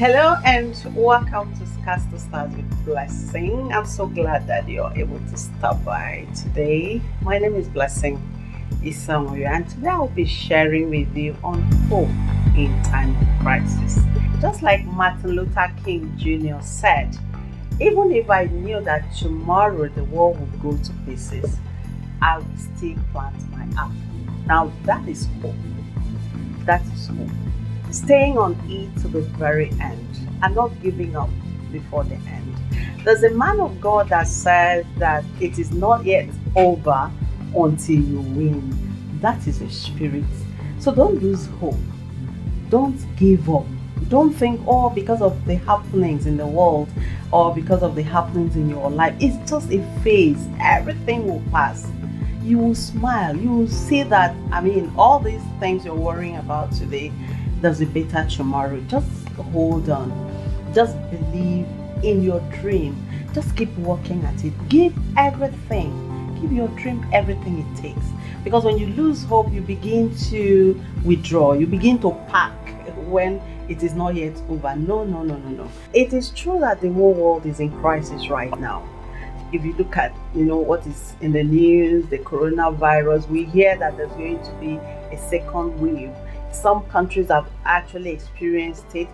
Hello and welcome to Scars to Stars with Blessing. I'm so glad that you're able to stop by today. My name is Blessing Isamoyo, and today I'll be sharing with you on hope in time of crisis. Just like Martin Luther King Jr. said, even if I knew that tomorrow the world would go to pieces, I will still plant my apple. Now that is hope. That is hope. Staying on it to the very end and not giving up before the end. There's a man of God that says that it is not yet over until you win. That is a spirit. So don't lose hope. Don't give up. Don't think, oh, because of the happenings in the world or because of the happenings in your life, it's just a phase. Everything will pass. You will smile. You will see that, all these things you're worrying about today, there's a better tomorrow. Just hold on. Just believe in your dream. Just keep working at it. Give everything. Give your dream everything it takes. Because when you lose hope, you begin to withdraw. You begin to pack when it is not yet over. No. It is true that the whole world is in crisis right now. If you look at what is in the news, the coronavirus, we hear that there's going to be a second wave. Some countries have actually experienced it,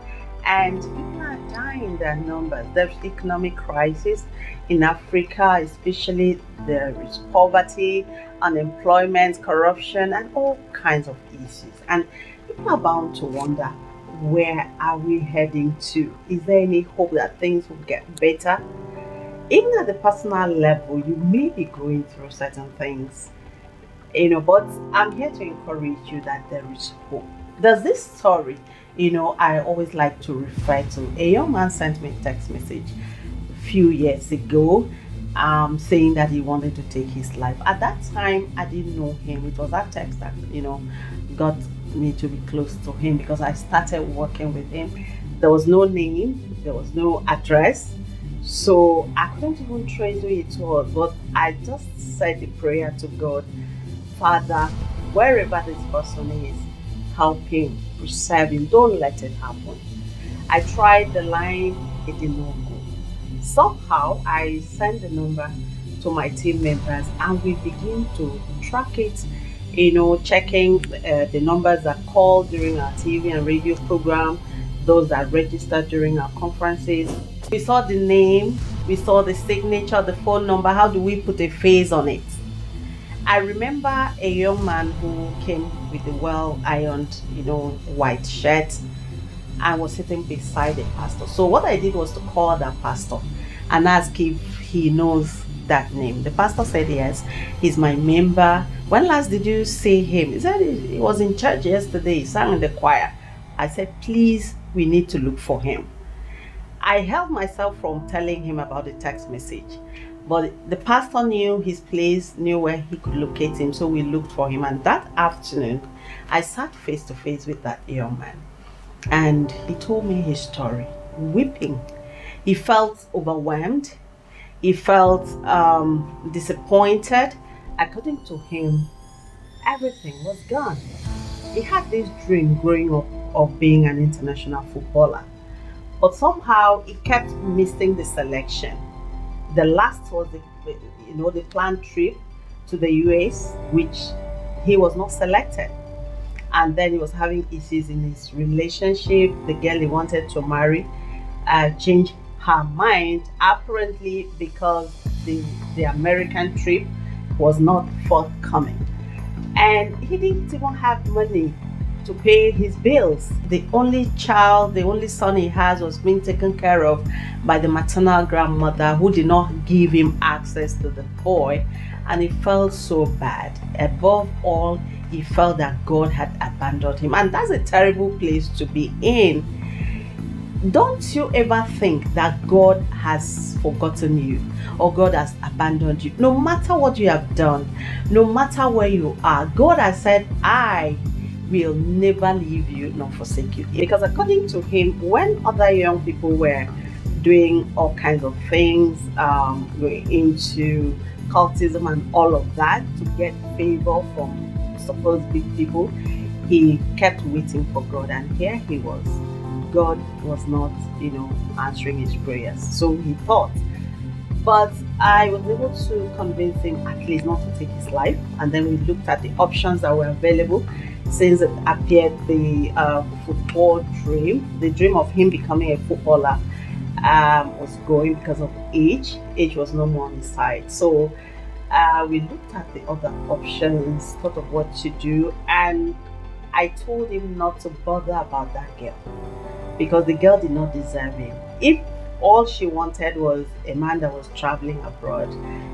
and people are dying in their numbers. There's economic crisis in Africa, especially there is poverty, unemployment, corruption, and all kinds of issues. And people are bound to wonder, where are we heading to? Is there any hope that things will get better? Even at the personal level, you may be going through certain things, but I'm here to encourage you that there is hope. There's this story, I always like to refer to. A young man sent me a text message a few years ago, saying that he wanted to take his life. At that time, I didn't know him. It was that text that, got me to be close to him because I started working with him. There was no name, there was no address. So I couldn't even trace who it was, but I just said a prayer to God. Father, wherever this person is, help him, preserve him, don't let it happen. I tried the line, it did not go. Somehow I sent the number to my team members and we begin to track it, checking the numbers that called during our TV and radio program, those that registered during our conferences. We saw the name, we saw the signature, the phone number. How do we put a face on it? I remember a young man who came with a well-ironed, white shirt and was sitting beside the pastor. So what I did was to call that pastor and ask if he knows that name. The pastor said yes, he's my member. When last did you see him? He said he was in church yesterday, he sang in the choir. I said, please, we need to look for him. I held myself from telling him about the text message, but the pastor knew his place, knew where he could locate him, so we looked for him. And that afternoon, I sat face to face with that young man, and he told me his story, weeping. He felt overwhelmed. He felt disappointed. According to him, everything was gone. He had this dream growing up of being an international footballer, but somehow he kept missing the selection. The last was the planned trip to the US, which he was not selected. And then he was having issues in his relationship. The girl he wanted to marry changed her mind, apparently because the American trip was not forthcoming. And he didn't even have money to pay his bills. The only child, the only son he has was being taken care of by the maternal grandmother who did not give him access to the boy, and he felt so bad. Above all, he felt that God had abandoned him, and that's a terrible place to be in. Don't you ever think that God has forgotten you or God has abandoned you? No matter what you have done, no matter where you are, God has said, I will never leave you nor forsake you. Because according to him, when other young people were doing all kinds of things, going into cultism and all of that to get favor from supposed big people, he kept waiting for God, and here he was God was not, answering his prayers. So he thought. But I was able to convince him at least not to take his life. And then we looked at the options that were available since it appeared the football dream, the dream of him becoming a footballer, was going because of age. Age was no more on his side. So we looked at the other options, thought of what to do, and I told him not to bother about that girl because the girl did not deserve him. If all she wanted was a man that was traveling abroad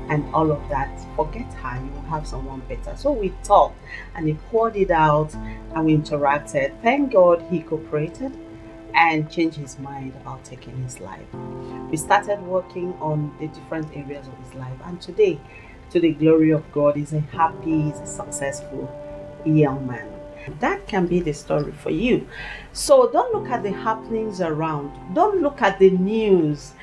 and all of that, forget her, you will have someone better. So we talked and he poured it out and we interacted. Thank God he cooperated and changed his mind about taking his life. We started working on the different areas of his life, and today, to the glory of God, he's a happy, he's a successful young man. That can be the story for you. So don't look at the happenings around. Don't look at the news.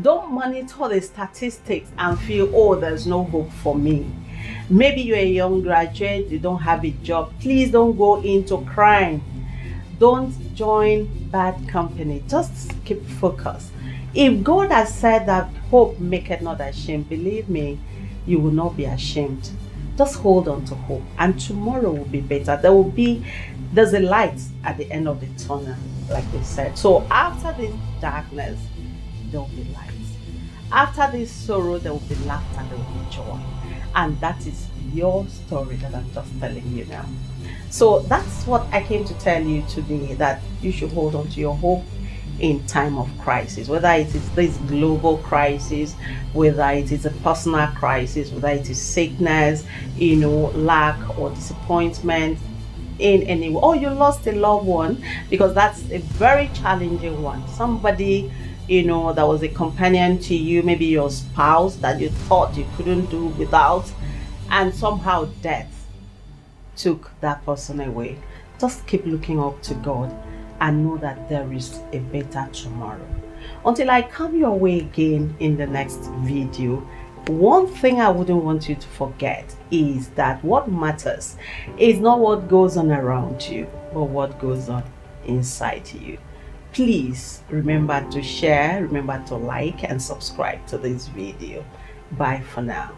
Don't monitor the statistics and feel, oh, there's no hope for me. Maybe you're a young graduate, you don't have a job. Please don't go into crime. Don't join bad company. Just keep focused. If God has said that hope maketh not ashamed, believe me, you will not be ashamed. Just hold on to hope, and tomorrow will be better. There's a light at the end of the tunnel, like they said. So after this darkness, there will be light. After this sorrow, there will be laughter, there will be joy. And that is your story that I'm just telling you now. So that's what I came to tell you today, that you should hold on to your hope in time of crisis, whether it is this global crisis, whether it is a personal crisis, whether it is sickness, lack or disappointment in any way, or you lost a loved one, because that's a very challenging one. Somebody, that was a companion to you, maybe your spouse that you thought you couldn't do without, and somehow death took that person away. Just keep looking up to God and know that there is a better tomorrow. Until I come your way again in the next video, one thing I wouldn't want you to forget is that what matters is not what goes on around you, but what goes on inside you. Please remember to share, remember to like and subscribe to this video. Bye for now.